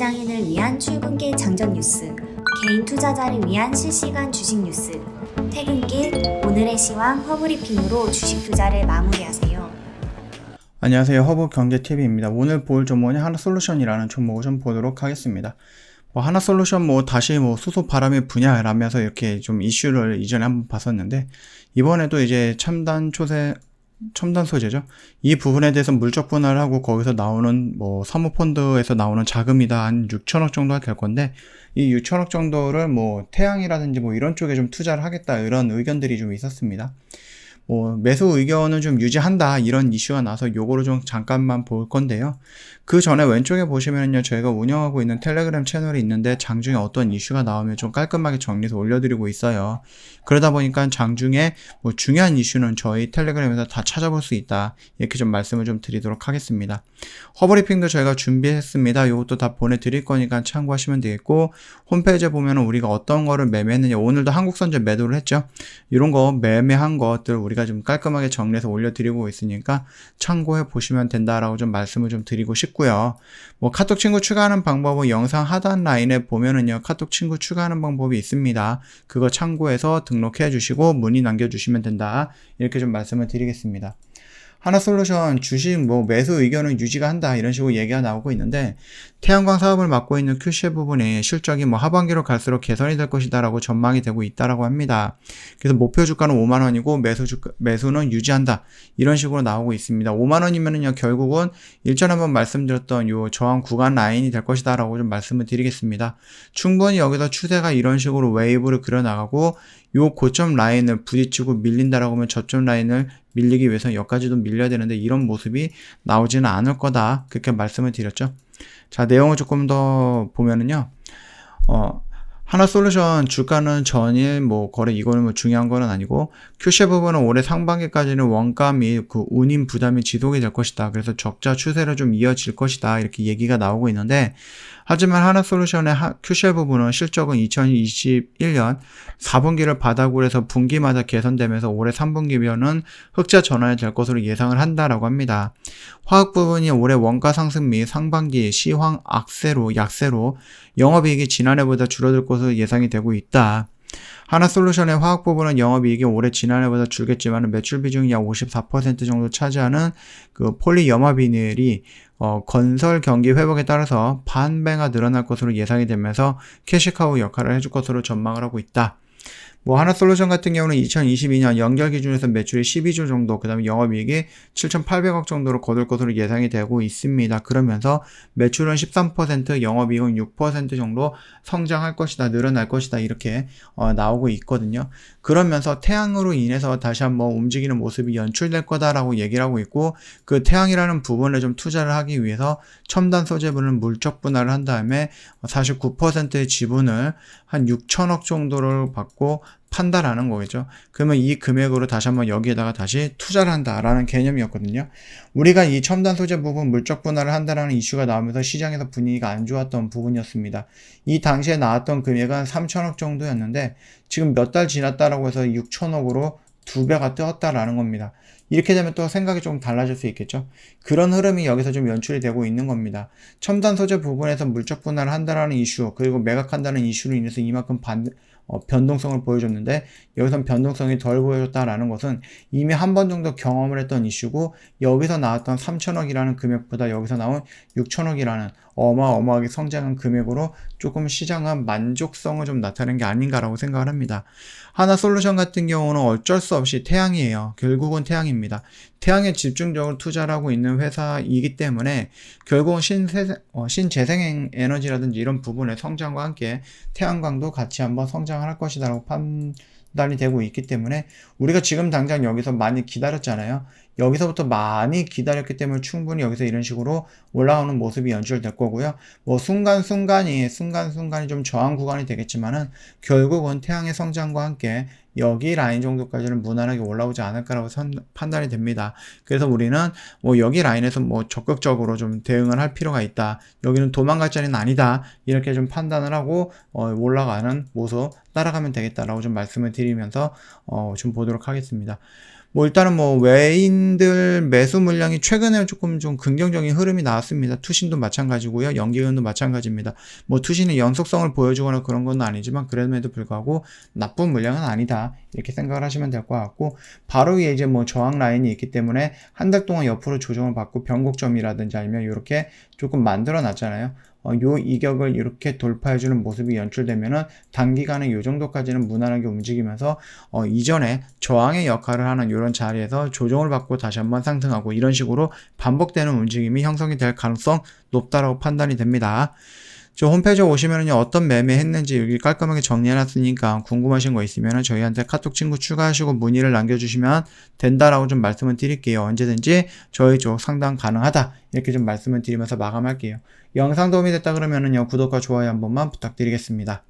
비장애인을 위한 출근길 장전 뉴스, 개인 투자자를 위한 실시간 주식 뉴스, 퇴근길 오늘의 시황 허브리핑으로 주식 투자를 마무리하세요. 안녕하세요. 허브경제TV입니다. 오늘 볼 종목은 하나솔루션이라는 종목을 좀 보도록 하겠습니다. 하나솔루션 다시 수소 바람의 분야라면서 이렇게 좀 이슈를 이전에 한번 봤었는데, 이번에도 이제 첨단 소재죠. 이 부분에 대해서 물적 분할을 하고 거기서 나오는 사모펀드에서 나오는 자금이다 한 6천억 정도가 될 건데, 이 6천억 정도를 태양이라든지 이런 쪽에 좀 투자를 하겠다 이런 의견들이 좀 있었습니다. 매수 의견은 좀 유지한다 이런 이슈가 나서 요거를 좀 잠깐만 볼 건데요. 그 전에 왼쪽에 보시면요, 저희가 운영하고 있는 텔레그램 채널이 있는데 장중에 어떤 이슈가 나오면 좀 깔끔하게 정리해서 올려드리고 있어요. 그러다 보니까 장중에 중요한 이슈는 저희 텔레그램에서 다 찾아볼 수 있다, 이렇게 좀 말씀을 좀 드리도록 하겠습니다. 허브리핑도 저희가 준비했습니다. 요것도 다 보내드릴 거니까 참고하시면 되겠고, 홈페이지에 보면은 우리가 어떤 거를 매매했느냐, 오늘도 한국선제 매도를 했죠. 이런 거 매매한 것들 우리가 좀 깔끔하게 정리해서 올려드리고 있으니까 참고해 보시면 된다라고 좀 말씀을 좀 드리고 싶고요. 카톡 친구 추가하는 방법은 영상 하단 라인에 보면은요, 카톡 친구 추가하는 방법이 있습니다. 그거 참고해서 등록해 주시고 문의 남겨주시면 된다, 이렇게 좀 말씀을 드리겠습니다. 하나솔루션 주식 매수 의견은 유지가 한다 이런 식으로 얘기가 나오고 있는데, 태양광 사업을 맡고 있는 큐시의 부분에 실적이 하반기로 갈수록 개선이 될 것이다 라고 전망이 되고 있다라고 합니다. 그래서 목표 주가는 5만원이고 매수는 유지한다 이런 식으로 나오고 있습니다. 5만원이면은요, 결국은 일전에 한번 말씀드렸던 요 저항 구간 라인이 될 것이다 라고 좀 말씀을 드리겠습니다. 충분히 여기서 추세가 이런 식으로 웨이브를 그려나가고 요 고점 라인을 부딪히고 밀린다라고 하면 저점 라인을 밀리기 위해서 여기까지도 밀려야 되는데 이런 모습이 나오지는 않을 거다, 그렇게 말씀을 드렸죠. 자, 내용을 조금 더 보면은요, 하나솔루션 주가는 전일 거래, 이거는 중요한 거는 아니고, 큐시 부분은 올해 상반기까지는 원가 및 운임 부담이 지속이 될 것이다. 그래서 적자 추세로 좀 이어질 것이다, 이렇게 얘기가 나오고 있는데, 하지만 하나솔루션의 큐시 부분은 실적은 2021년 4분기를 바닥으로 해서 분기마다 개선되면서 올해 3분기면은 흑자 전환이 될 것으로 예상을 한다라고 합니다. 화학 부분이 올해 원가 상승 및 상반기 시황 약세로 영업이익이 지난해보다 줄어들 것으로 예상이 되고 있다. 하나솔루션의 화학 부분은 영업이익이 올해 지난해보다 줄겠지만 매출 비중이 약 54% 정도 차지하는 폴리염화비닐이 건설 경기 회복에 따라서 판매가 늘어날 것으로 예상이 되면서 캐시카우 역할을 해줄 것으로 전망을 하고 있다. 하나솔루션 같은 경우는 2022년 연결 기준에서 매출이 12조 정도, 그 다음에 영업이익이 7,800억 정도로 거둘 것으로 예상이 되고 있습니다. 그러면서 매출은 13%, 영업이익은 6% 정도 성장할 것이다, 늘어날 것이다, 이렇게 나오고 있거든요. 그러면서 태양으로 인해서 다시 한번 움직이는 모습이 연출될 거다라고 얘기를 하고 있고, 그 태양이라는 부분에 좀 투자를 하기 위해서 첨단 소재분을 물적 분할을 한 다음에 49%의 지분을 한 6천억 정도를 받고 판다라는 거겠죠. 그러면 이 금액으로 다시 한번 여기에다가 다시 투자를 한다라는 개념이었거든요. 우리가 이 첨단 소재 부분 물적 분할을 한다라는 이슈가 나오면서 시장에서 분위기가 안 좋았던 부분이었습니다. 이 당시에 나왔던 금액은 3천억 정도였는데 지금 몇 달 지났다라고 해서 6천억으로 2배가 뛰었다라는 겁니다. 이렇게 되면 또 생각이 조금 달라질 수 있겠죠. 그런 흐름이 여기서 좀 연출이 되고 있는 겁니다. 첨단 소재 부분에서 물적 분할을 한다라는 이슈, 그리고 매각한다는 이슈로 인해서 이만큼 변동성을 보여줬는데, 여기선 변동성이 덜 보여줬다라는 것은 이미 한 번 정도 경험을 했던 이슈고, 여기서 나왔던 3천억이라는 금액보다 여기서 나온 6천억이라는 어마어마하게 성장한 금액으로 조금 시장은 만족성을 좀 나타낸 게 아닌가라고 생각을 합니다. 하나솔루션 같은 경우는 어쩔 수 없이 태양이에요. 결국은 태양입니다. 태양에 집중적으로 투자를 하고 있는 회사이기 때문에 결국은 신재생 에너지라든지 이런 부분의 성장과 함께 태양광도 같이 한번 성장을 할 것이다라고 판단이 되고 있기 때문에 우리가 지금 당장 여기서 많이 기다렸잖아요. 여기서부터 많이 기다렸기 때문에 충분히 여기서 이런 식으로 올라오는 모습이 연출될 거고요. 순간순간이 좀 저항 구간이 되겠지만은 결국은 태양의 성장과 함께 여기 라인 정도까지는 무난하게 올라오지 않을까라고 판단이 됩니다. 그래서 우리는 여기 라인에서 적극적으로 좀 대응을 할 필요가 있다. 여기는 도망갈 자리는 아니다. 이렇게 좀 판단을 하고 올라가는 모습 따라가면 되겠다라고 좀 말씀을 드리면서 좀 보도록 하겠습니다. 뭐 일단은 뭐 외인들 매수 물량이 최근에 조금 좀 긍정적인 흐름이 나왔습니다. 투신도 마찬가지고요. 연기금도 마찬가지입니다. 뭐 투신의 연속성을 보여주거나 그런 건 아니지만 그럼에도 불구하고 나쁜 물량은 아니다. 이렇게 생각을 하시면 될 것 같고, 바로 위에 이제 뭐 저항 라인이 있기 때문에 한 달 동안 옆으로 조정을 받고 변곡점이라든지 아니면 이렇게 조금 만들어 놨잖아요. 요 이격을 이렇게 돌파해주는 모습이 연출되면은 단기간에 요 정도까지는 무난하게 움직이면서 이전에 저항의 역할을 하는 이런 자리에서 조정을 받고 다시 한번 상승하고 이런 식으로 반복되는 움직임이 형성이 될 가능성 높다라고 판단이 됩니다. 저 홈페이지에 오시면은요, 어떤 매매 했는지 여기 깔끔하게 정리해놨으니까 궁금하신 거 있으면은 저희한테 카톡 친구 추가하시고 문의를 남겨주시면 된다라고 좀 말씀을 드릴게요. 언제든지 저희 쪽 상담 가능하다. 이렇게 좀 말씀을 드리면서 마감할게요. 영상 도움이 됐다 그러면은요, 구독과 좋아요 한 번만 부탁드리겠습니다.